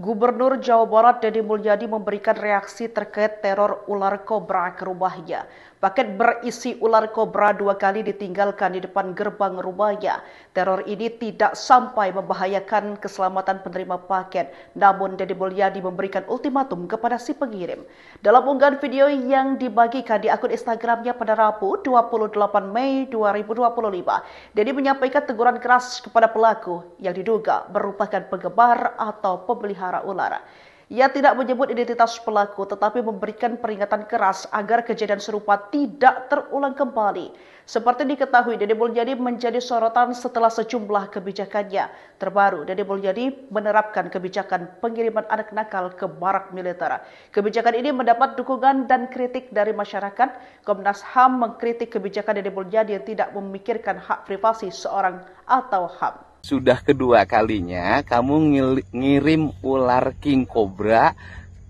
Gubernur Jawa Barat Deddy Mulyadi memberikan reaksi terkait teror ular kobra ke rumahnya. Paket berisi ular kobra 2 kali ditinggalkan di depan gerbang rumahnya. Teror ini tidak sampai membahayakan keselamatan penerima paket. Namun Deddy Mulyadi memberikan ultimatum kepada si pengirim. Dalam unggahan video yang dibagikan di akun Instagramnya pada Rabu 28 Mei 2025, Deddy menyampaikan teguran keras kepada pelaku yang diduga merupakan penggemar atau pemelihara ular. Ia tidak menyebut identitas pelaku tetapi memberikan peringatan keras agar kejadian serupa tidak terulang kembali. Seperti diketahui, Deddy Mulyadi menjadi sorotan setelah sejumlah kebijakannya terbaru. Deddy Mulyadi menerapkan kebijakan pengiriman anak nakal ke barak militer. Kebijakan ini mendapat dukungan dan kritik dari masyarakat. Komnas HAM mengkritik kebijakan Deddy Mulyadi yang tidak memikirkan hak privasi seorang atau HAM. Sudah kedua kalinya kamu ngirim ular king cobra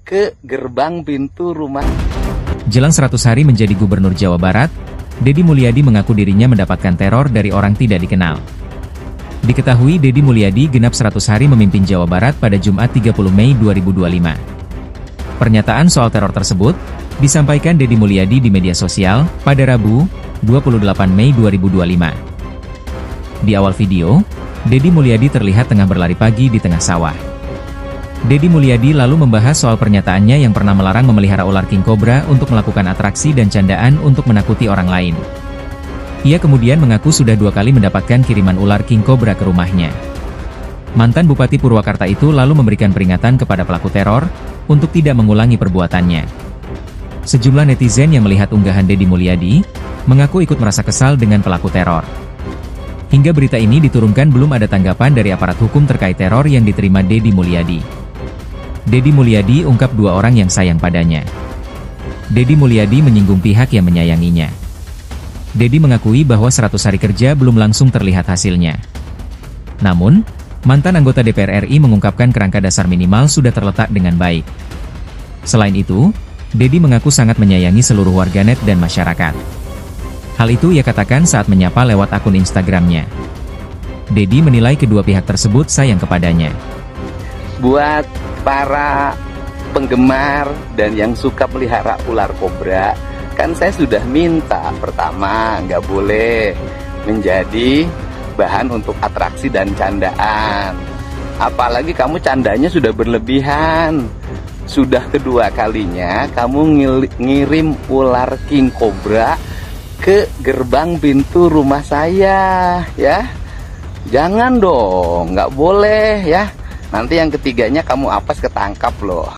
ke gerbang pintu rumah. Jelang 100 hari menjadi Gubernur Jawa Barat, Deddy Mulyadi mengaku dirinya mendapatkan teror dari orang tidak dikenal. Diketahui Deddy Mulyadi genap 100 hari memimpin Jawa Barat pada Jumat 30 Mei 2025. Pernyataan soal teror tersebut disampaikan Deddy Mulyadi di media sosial pada Rabu 28 Mei 2025. Di awal video, Deddy Mulyadi terlihat tengah berlari pagi di tengah sawah. Deddy Mulyadi lalu membahas soal pernyataannya yang pernah melarang memelihara ular king cobra untuk melakukan atraksi dan candaan untuk menakuti orang lain. Ia kemudian mengaku sudah 2 kali mendapatkan kiriman ular king cobra ke rumahnya. Mantan Bupati Purwakarta itu lalu memberikan peringatan kepada pelaku teror untuk tidak mengulangi perbuatannya. Sejumlah netizen yang melihat unggahan Deddy Mulyadi mengaku ikut merasa kesal dengan pelaku teror. Hingga berita ini diturunkan belum ada tanggapan dari aparat hukum terkait teror yang diterima Deddy Mulyadi. Deddy Mulyadi ungkap 2 orang yang sayang padanya. Deddy Mulyadi menyinggung pihak yang menyayanginya. Deddy mengakui bahwa 100 hari kerja belum langsung terlihat hasilnya. Namun, mantan anggota DPR RI mengungkapkan kerangka dasar minimal sudah terletak dengan baik. Selain itu, Deddy mengaku sangat menyayangi seluruh warganet dan masyarakat. Hal itu ia katakan saat menyapa lewat akun Instagramnya. Deddy menilai kedua pihak tersebut sayang kepadanya. Buat para penggemar dan yang suka pelihara ular kobra, kan saya sudah minta, pertama nggak boleh menjadi bahan untuk atraksi dan candaan. Apalagi kamu candanya sudah berlebihan. Sudah kedua kalinya kamu ngirim ular king cobra ke gerbang pintu rumah saya, ya. Jangan dong, nggak boleh ya. Nanti yang ketiganya kamu apes ketangkap loh.